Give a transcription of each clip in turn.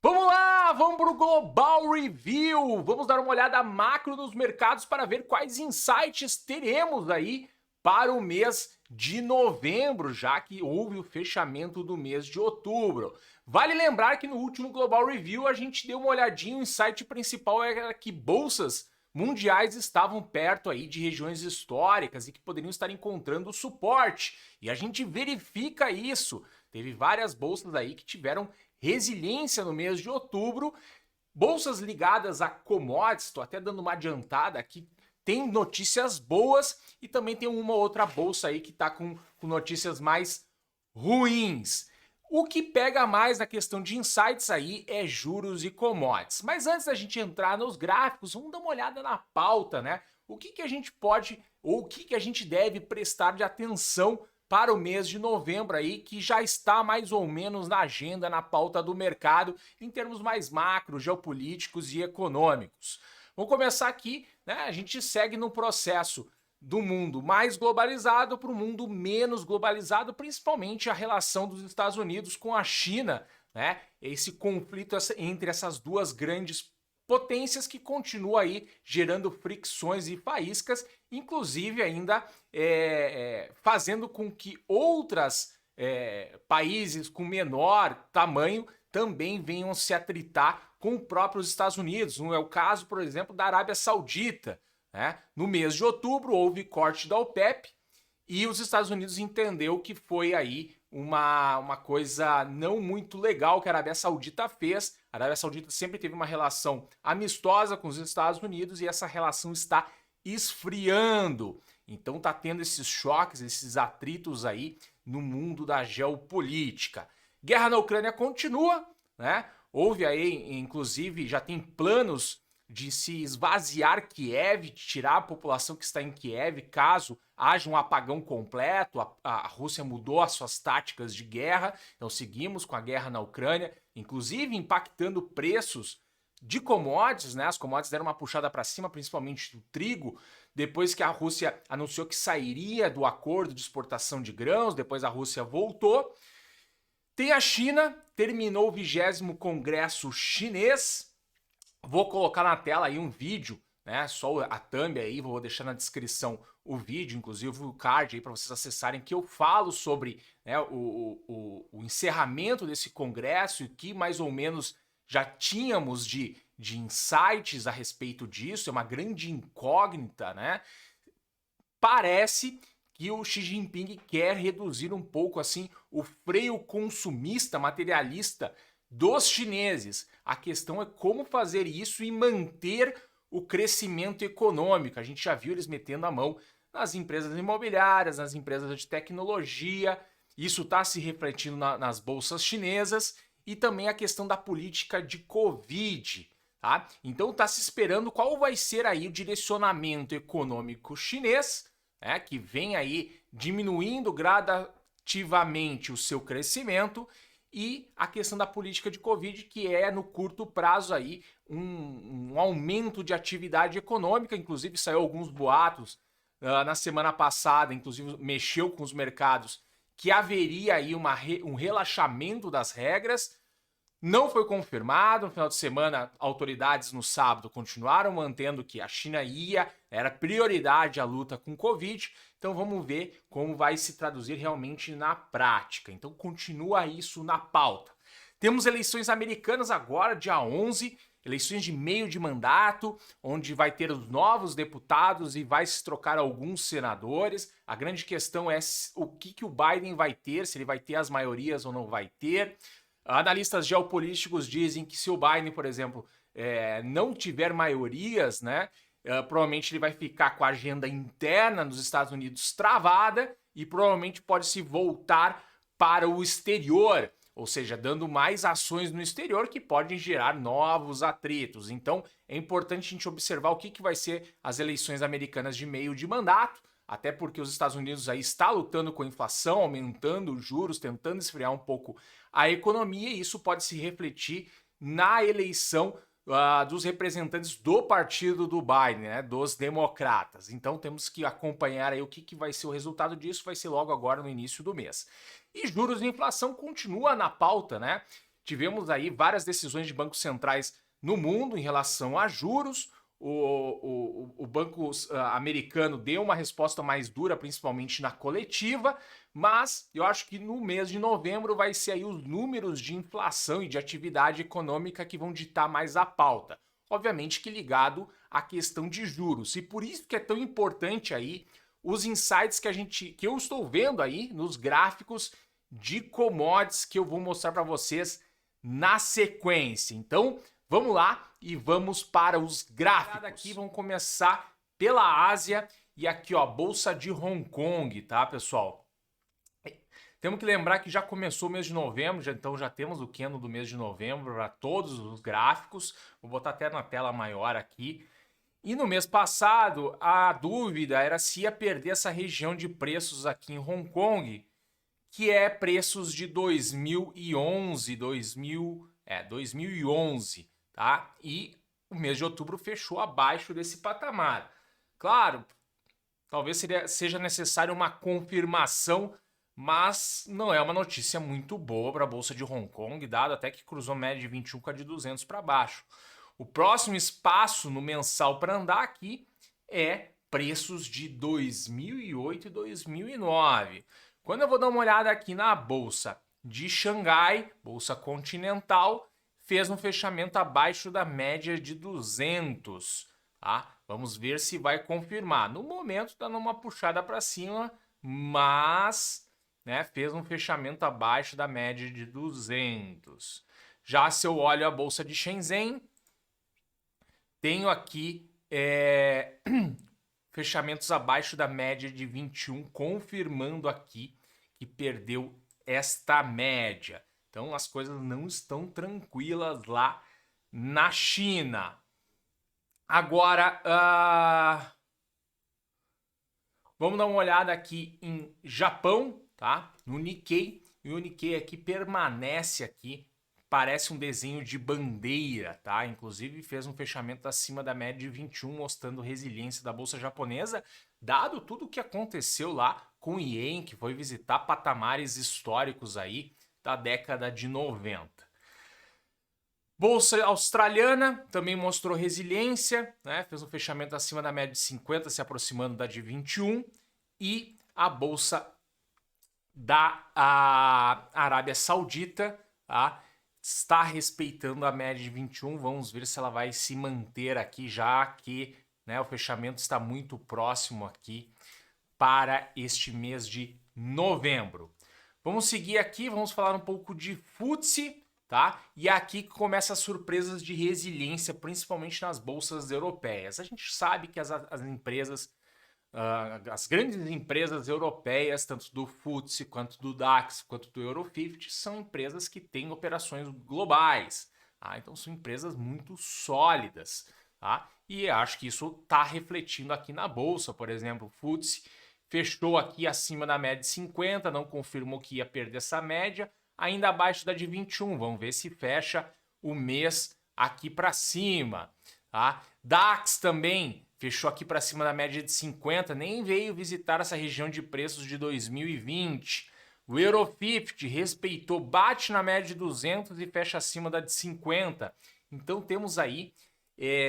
Vamos lá, vamos para o Global Review. Vamos dar uma olhada macro nos mercados para ver quais insights teremos aí para o mês de novembro, já que houve o fechamento do mês de outubro. Vale lembrar que no último Global Review a gente deu uma olhadinha, o insight principal era que bolsas mundiais estavam perto aí de regiões históricas e que poderiam estar encontrando suporte. E a gente verifica isso. Teve várias bolsas aí que tiveram resiliência no mês de outubro. Bolsas ligadas a commodities, estou até dando uma adiantada aqui, tem notícias boas e também tem uma outra bolsa aí que está com notícias mais ruins. O que pega mais na questão de insights aí é juros e commodities. Mas antes da gente entrar nos gráficos, vamos dar uma olhada na pauta, né? O que a gente pode ou o que a gente deve prestar de atenção para o mês de novembro aí, que já está mais ou menos na agenda, na pauta do mercado, em termos mais macro, geopolíticos e econômicos. Vamos começar aqui, né? A gente segue no processo do mundo mais globalizado para o mundo menos globalizado, principalmente a relação dos Estados Unidos com a China, né? Esse conflito entre essas duas grandes potências que continua aí gerando fricções e faíscas, inclusive ainda fazendo com que outras países com menor tamanho também venham se atritar com os próprios Estados Unidos. Não é o caso, por exemplo, da Arábia Saudita, né? No mês de outubro houve corte da OPEP e os Estados Unidos entendeu que foi aí uma coisa não muito legal que a Arábia Saudita fez. A Arábia Saudita sempre teve uma relação amistosa com os Estados Unidos e essa relação está esfriando. Então tá tendo esses choques, esses atritos aí no mundo da geopolítica. Guerra na Ucrânia continua, né? Houve aí, inclusive, já tem planos de se esvaziar Kiev, de tirar a população que está em Kiev, caso haja um apagão completo. A Rússia mudou as suas táticas de guerra, então seguimos com a guerra na Ucrânia, inclusive impactando preços de commodities, né? As commodities deram uma puxada para cima, principalmente do trigo, depois que a Rússia anunciou que sairia do acordo de exportação de grãos, depois a Rússia voltou. Tem a China, terminou o 20º Congresso Chinês. Vou colocar na tela aí um vídeo, né? Só a thumb aí, vou deixar na descrição o vídeo, inclusive o card aí para vocês acessarem, que eu falo sobre, né, o encerramento desse congresso e que mais ou menos já tínhamos de insights a respeito disso. É uma grande incógnita, né? Parece que o Xi Jinping quer reduzir um pouco assim o freio consumista, materialista dos chineses. A questão é como fazer isso e manter o crescimento econômico. A gente já viu eles metendo a mão nas empresas imobiliárias, nas empresas de tecnologia. Isso está se refletindo nas bolsas chinesas e também a questão da política de Covid. Tá? Então está se esperando qual vai ser aí o direcionamento econômico chinês, né, que vem aí diminuindo gradativamente o seu crescimento, e a questão da política de Covid, que é no curto prazo aí um aumento de atividade econômica. Inclusive saiu alguns boatos na semana passada, inclusive mexeu com os mercados, que haveria aí um relaxamento das regras. Não foi confirmado. No final de semana, autoridades no sábado continuaram mantendo que a China era prioridade a luta com Covid. Então vamos ver como vai se traduzir realmente na prática. Então continua isso na pauta. Temos eleições americanas agora, dia 11, eleições de meio de mandato, onde vai ter os novos deputados e vai se trocar alguns senadores. A grande questão é o que o Biden vai ter, se ele vai ter as maiorias ou não vai ter. Analistas geopolíticos dizem que se o Biden, por exemplo, não tiver maiorias, né, provavelmente ele vai ficar com a agenda interna nos Estados Unidos travada e provavelmente pode se voltar para o exterior, ou seja, dando mais ações no exterior que podem gerar novos atritos. Então é importante a gente observar o que vai ser as eleições americanas de meio de mandato, até porque os Estados Unidos aí está lutando com a inflação, aumentando os juros, tentando esfriar um pouco a economia, e isso pode se refletir na eleição dos representantes do partido do Biden, né, dos democratas. Então temos que acompanhar aí o que vai ser o resultado disso, vai ser logo agora no início do mês. E juros e inflação continua na pauta, né? tivemos aí várias decisões de bancos centrais no mundo em relação a juros. O banco americano deu uma resposta mais dura, principalmente na coletiva, mas eu acho que no mês de novembro vai ser aí os números de inflação e de atividade econômica que vão ditar mais a pauta. Obviamente que ligado à questão de juros. E por isso que é tão importante aí os insights que eu estou vendo aí nos gráficos de commodities que eu vou mostrar para vocês na sequência. Então, vamos lá e vamos para os gráficos. Aqui vamos começar pela Ásia e aqui, ó, Bolsa de Hong Kong, tá, pessoal? Temos que lembrar que já começou o mês de novembro, então já temos o candle do mês de novembro para todos os gráficos. Vou botar até na tela maior aqui. E no mês passado, a dúvida era se ia perder essa região de preços aqui em Hong Kong, que é preços de 2011, tá? E o mês de outubro fechou abaixo desse patamar. Claro, talvez seja necessário uma confirmação, mas não é uma notícia muito boa para a Bolsa de Hong Kong, dado até que cruzou média de 21 com a de 200 para baixo. O próximo espaço no mensal para andar aqui é preços de 2008 e 2009. Quando eu vou dar uma olhada aqui na Bolsa de Xangai, Bolsa Continental, fez um fechamento abaixo da média de 200. Tá? Vamos ver se vai confirmar. No momento está numa puxada para cima, mas fez um fechamento abaixo da média de 200. Já se eu olho a Bolsa de Shenzhen, tenho aqui fechamentos abaixo da média de 21, confirmando aqui que perdeu esta média. Então as coisas não estão tranquilas lá na China. Agora, vamos dar uma olhada aqui em Japão, tá? No Nikkei. E o Nikkei aqui permanece aqui. Parece um desenho de bandeira, tá? Inclusive fez um fechamento acima da média de 21, mostrando resiliência da bolsa japonesa, dado tudo o que aconteceu lá com o Ien, que foi visitar patamares históricos aí da década de 90. Bolsa australiana também mostrou resiliência, fez um fechamento acima da média de 50, se aproximando da de 21. E a bolsa da Arábia Saudita, tá? Está respeitando a média de 21, vamos ver se ela vai se manter aqui, já que o fechamento está muito próximo aqui para este mês de novembro. Vamos seguir aqui, vamos falar um pouco de FTSE, tá? E aqui começa as surpresas de resiliência, principalmente nas bolsas europeias. A gente sabe que as empresas, as grandes empresas europeias, tanto do FTSE, quanto do DAX, quanto do Euro50, são empresas que têm operações globais. Tá? Então são empresas muito sólidas. Tá? E acho que isso está refletindo aqui na bolsa. Por exemplo, o FTSE fechou aqui acima da média de 50, não confirmou que ia perder essa média, ainda abaixo da de 21. Vamos ver se fecha o mês aqui para cima. Tá? DAX também fechou aqui para cima da média de 50, nem veio visitar essa região de preços de 2020. O Euro50 respeitou, bate na média de 200 e fecha acima da de 50. Então temos aí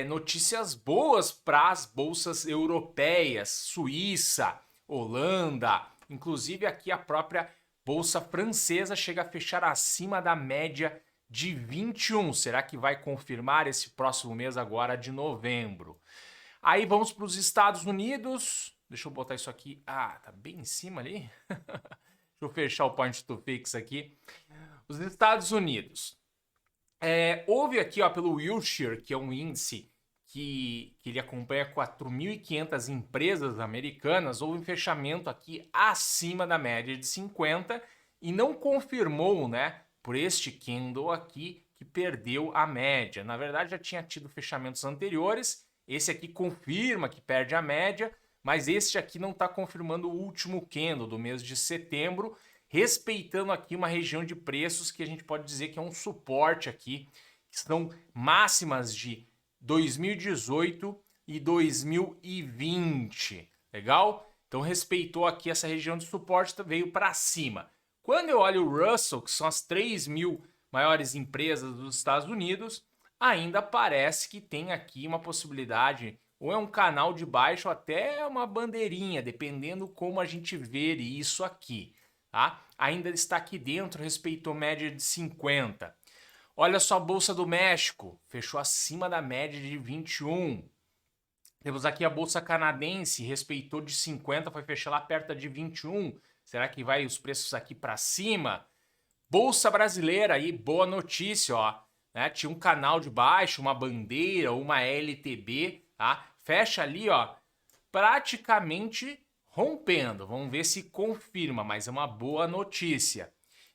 notícias boas para as bolsas europeias, Suíça, Holanda, inclusive aqui a própria bolsa francesa chega a fechar acima da média de 21. Será que vai confirmar esse próximo mês agora de novembro? Aí vamos para os Estados Unidos. Deixa eu botar isso aqui. Ah, tá bem em cima ali. Deixa eu fechar o point to fix aqui. Os Estados Unidos. Houve aqui, ó, pelo Wilshire, que é um índice que ele acompanha 4.500 empresas americanas, houve um fechamento aqui acima da média de 50 e não confirmou, por este candle aqui, que perdeu a média. Na verdade, já tinha tido fechamentos anteriores. Esse aqui confirma que perde a média, mas este aqui não está confirmando o último candle do mês de setembro, respeitando aqui uma região de preços que a gente pode dizer que é um suporte aqui, que são máximas de 2018 e 2020. Legal? Então respeitou aqui essa região de suporte, veio para cima. Quando eu olho o Russell, que são as 3.000 maiores empresas dos Estados Unidos, ainda parece que tem aqui uma possibilidade, ou é um canal de baixo, ou até uma bandeirinha, dependendo como a gente ver isso aqui, tá? Ainda está aqui dentro, respeitou média de 50. Olha só a Bolsa do México, fechou acima da média de 21. Temos aqui a Bolsa Canadense, respeitou de 50, foi fechar lá perto de 21. Será que vai os preços aqui para cima? Bolsa Brasileira aí, boa notícia, ó. Né? Tinha um canal de baixo, uma bandeira, uma LTB, tá? Fecha ali, ó, praticamente rompendo. Vamos ver se confirma, mas é uma boa notícia.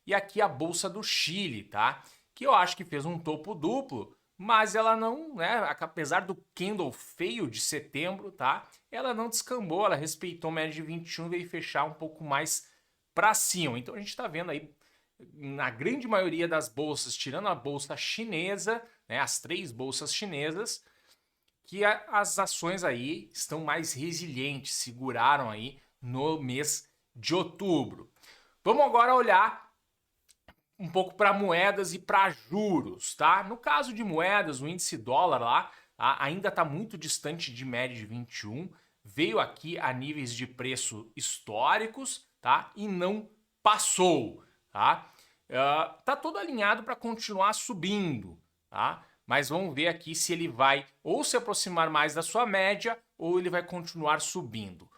E aqui a Bolsa do Chile, tá? Que eu acho que fez um topo duplo, mas ela não, né, apesar do candle feio de setembro, tá? Ela não descambou, ela respeitou a média de 21 e veio fechar um pouco mais para cima. Então a gente está vendo aí na grande maioria das bolsas, tirando a bolsa chinesa, né, as 3 bolsas chinesas, que as ações aí estão mais resilientes, seguraram aí no mês de outubro. Vamos agora olhar um pouco para moedas e para juros, tá? No caso de moedas, o índice dólar lá, tá, ainda está muito distante de média de 21, veio aqui a níveis de preço históricos, tá? E não passou, tá? Tá todo alinhado para continuar subindo, tá? Mas vamos ver aqui se ele vai ou se aproximar mais da sua média ou ele vai continuar subindo.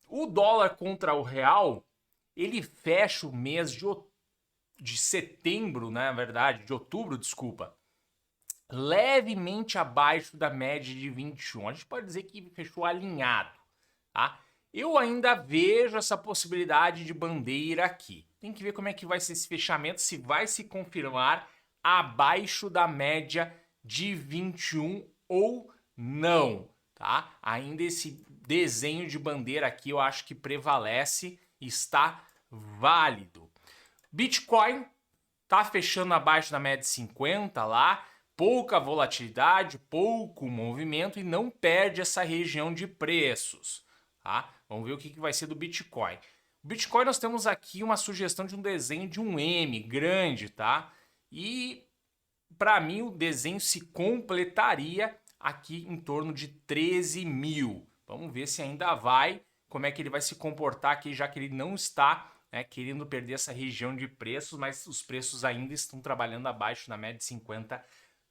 O dólar contra o real, ele fecha o mês de setembro, né, na verdade, de outubro, desculpa, levemente abaixo da média de 21. A gente pode dizer que fechou alinhado, tá? Eu ainda vejo essa possibilidade de bandeira aqui. Tem que ver como é que vai ser esse fechamento, se vai se confirmar abaixo da média de 21 ou não, tá? Ainda esse desenho de bandeira aqui eu acho que prevalece, está válido. Bitcoin tá fechando abaixo da média de 50 lá, pouca volatilidade, pouco movimento e não perde essa região de preços, tá? Vamos ver o que vai ser do Bitcoin. O Bitcoin nós temos aqui uma sugestão de um desenho de um M grande, tá? E para mim o desenho se completaria aqui em torno de 13 mil. Vamos ver se ainda vai, como é que ele vai se comportar aqui, já que ele não está, né, querendo perder essa região de preços, mas os preços ainda estão trabalhando abaixo da média de 50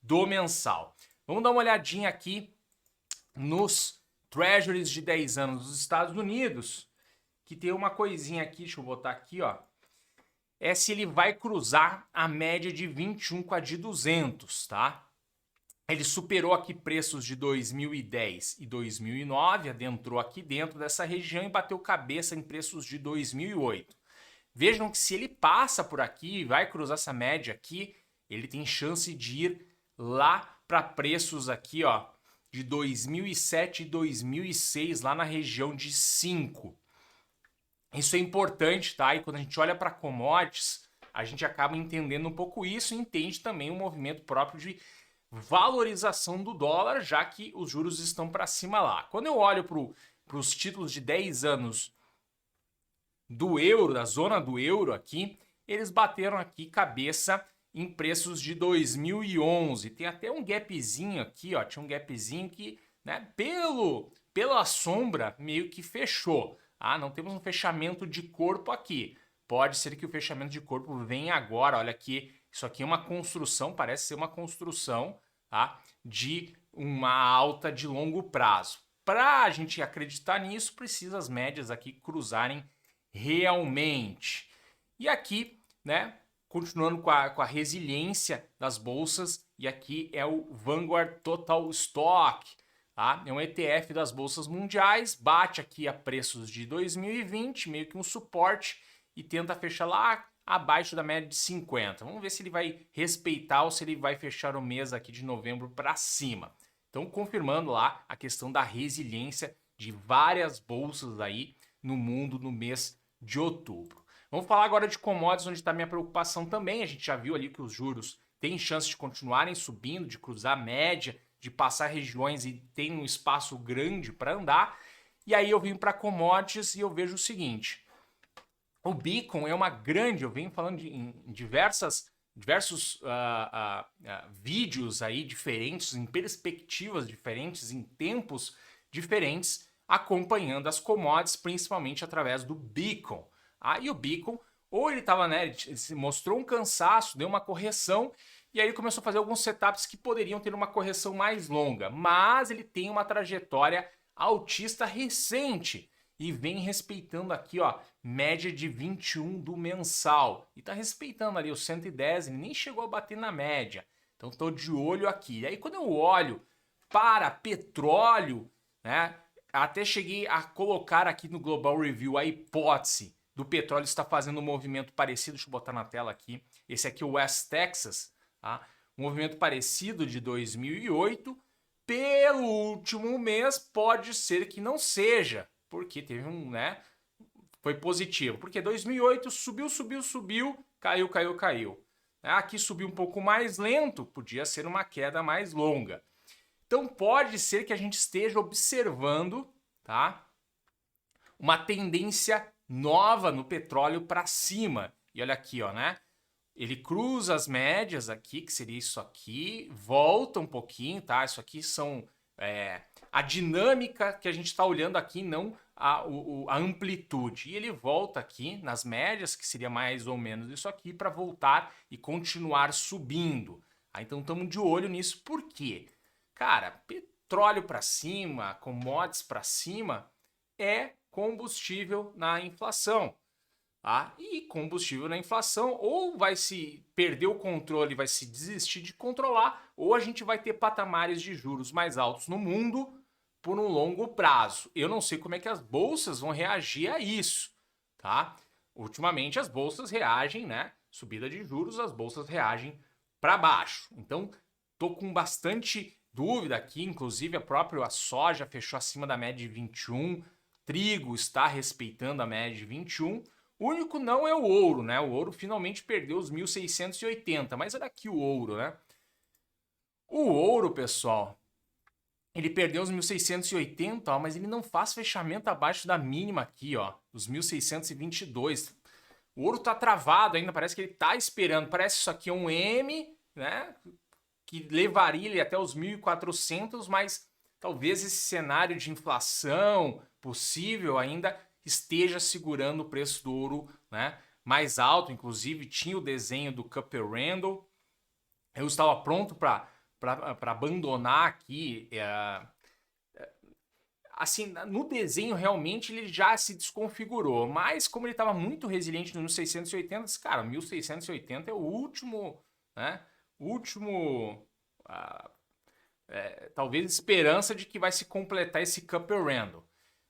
do mensal. Vamos dar uma olhadinha aqui nos Treasuries de 10 anos dos Estados Unidos, que tem uma coisinha aqui, deixa eu botar aqui, ó, é se ele vai cruzar a média de 21 com a de 200, tá? Ele superou aqui preços de 2010 e 2009, adentrou aqui dentro dessa região e bateu cabeça em preços de 2008. Vejam que se ele passa por aqui e vai cruzar essa média aqui, ele tem chance de ir lá para preços aqui, ó, de 2007 e 2006, lá na região de 5. Isso é importante, tá? E quando a gente olha para commodities, a gente acaba entendendo um pouco isso e entende também o movimento próprio de valorização do dólar, já que os juros estão para cima lá. Quando eu olho para os títulos de 10 anos do euro, da zona do euro aqui, eles bateram aqui cabeça em preços de 2011. Tem até um gapzinho aqui, ó, tinha um gapzinho que, né, pela sombra meio que fechou. Ah, não temos um fechamento de corpo aqui. Pode ser que o fechamento de corpo venha agora. Olha aqui, isso aqui é uma construção, parece ser uma construção, tá, de uma alta de longo prazo. Para a gente acreditar nisso, precisa as médias aqui cruzarem realmente. E aqui, né, continuando com a resiliência das bolsas, e aqui é o Vanguard Total Stock, tá? É um ETF das bolsas mundiais, bate aqui a preços de 2020, meio que um suporte, e tenta fechar lá abaixo da média de 50. Vamos ver se ele vai respeitar ou se ele vai fechar o mês aqui de novembro para cima. Então, confirmando lá a questão da resiliência de várias bolsas aí no mundo no mês de outubro. Vamos falar agora de commodities, onde está minha preocupação também. A gente já viu ali que os juros têm chance de continuarem subindo, de cruzar a média, de passar regiões e tem um espaço grande para andar. E aí eu vim para commodities e eu vejo o seguinte: o Bitcoin é uma grande, eu venho falando em diversas diversos vídeos aí diferentes, em perspectivas diferentes, em tempos diferentes, acompanhando as commodities, principalmente através do Beacon. E o Beacon, ou ele estava, né, ele mostrou um cansaço, deu uma correção, e aí ele começou a fazer alguns setups que poderiam ter uma correção mais longa, mas ele tem uma trajetória altista recente e vem respeitando aqui, ó, média de 21 do mensal. E tá respeitando ali o 110, ele nem chegou a bater na média. Então estou de olho aqui. E aí quando eu olho para petróleo, né, até cheguei a colocar aqui no Global Review a hipótese do petróleo estar fazendo um movimento parecido, deixa eu botar na tela aqui. Esse aqui é o West Texas, tá? Um movimento parecido de 2008, pelo último mês pode ser que não seja, porque teve né, foi positivo, porque 2008 subiu, caiu. Aqui subiu um pouco mais lento, podia ser uma queda mais longa. Então pode ser que a gente esteja observando, tá, uma tendência nova no petróleo para cima. E olha aqui, ó, né? Ele cruza as médias aqui, que seria isso aqui, volta um pouquinho, tá? Isso aqui são a dinâmica que a gente está olhando aqui, não a amplitude. E ele volta aqui nas médias, que seria mais ou menos isso aqui, para voltar e continuar subindo. Então estamos de olho nisso. Por quê? Cara, petróleo para cima, commodities para cima, é combustível na inflação. E combustível na inflação, ou vai se perder o controle, vai se desistir de controlar, ou a gente vai ter patamares de juros mais altos no mundo por um longo prazo. Eu não sei como é que as bolsas vão reagir a isso, tá? Ultimamente as bolsas reagem, né? Subida de juros, as bolsas reagem para baixo. Então, tô com bastante dúvida aqui, inclusive a soja fechou acima da média de 21, trigo está respeitando a média de 21. O único não é o ouro, né? O ouro finalmente perdeu os 1.680, mas olha aqui o ouro, né? O ouro, pessoal, ele perdeu os 1.680, ó, mas ele não faz fechamento abaixo da mínima aqui, ó, os 1.622. O ouro tá travado ainda, parece que ele tá esperando. Parece que isso aqui é um M, né? Que levaria ele até os 1.400, mas talvez esse cenário de inflação possível ainda esteja segurando o preço do ouro, né, mais alto. Inclusive tinha o desenho do Cupper Randall. Eu estava pronto para abandonar aqui. Assim, no desenho realmente ele já se desconfigurou, mas como ele estava muito resiliente no 1680, disse, cara, 1680 é o último, né, talvez esperança de que vai se completar esse Cupper Randall.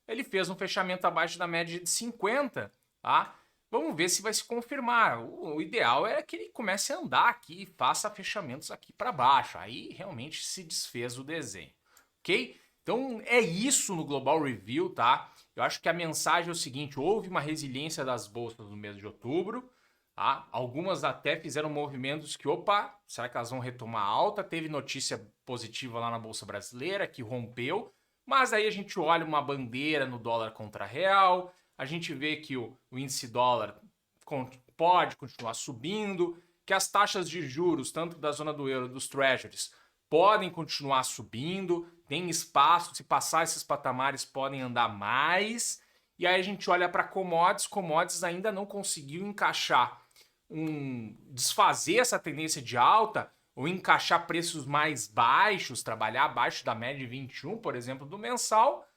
Ele fez um fechamento abaixo da média de 50, tá? Vamos ver se vai se confirmar. O ideal é que ele comece a andar aqui e faça fechamentos aqui para baixo. Aí realmente se desfez o desenho, ok? Então é isso no Global Review, tá? Eu acho que a mensagem é o seguinte: houve uma resiliência das bolsas no mês de outubro, tá? Algumas até fizeram movimentos que, opa, será que elas vão retomar alta? Teve notícia positiva lá na Bolsa Brasileira que rompeu. Mas aí a gente olha uma bandeira no dólar contra real, a gente vê que o índice dólar pode continuar subindo, que as taxas de juros, tanto da zona do euro, dos treasuries, podem continuar subindo, tem espaço, se passar esses patamares podem andar mais. E aí a gente olha para commodities ainda não conseguiu encaixar, desfazer essa tendência de alta, ou encaixar preços mais baixos, trabalhar abaixo da média de 21, por exemplo, do mensal,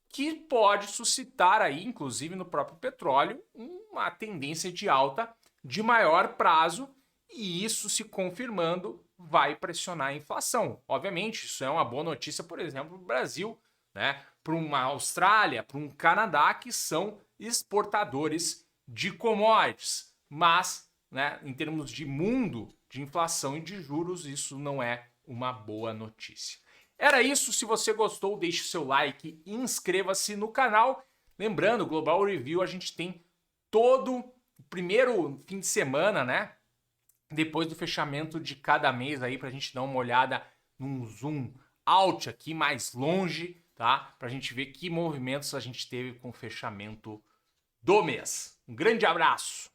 que pode suscitar aí, inclusive no próprio petróleo, uma tendência de alta de maior prazo, e isso se confirmando vai pressionar a inflação. Obviamente, isso é uma boa notícia, por exemplo, para o Brasil, né? Para uma Austrália, para um Canadá, que são exportadores de commodities, mas, né, em termos de mundo, de inflação e de juros, isso não é uma boa notícia. Era isso. Se você gostou, deixe o seu like e inscreva-se no canal. Lembrando, Global Review a gente tem todo o primeiro fim de semana, né? Depois do fechamento de cada mês aí, pra gente dar uma olhada num zoom out aqui mais longe, tá? Pra gente ver que movimentos a gente teve com o fechamento do mês. Um grande abraço!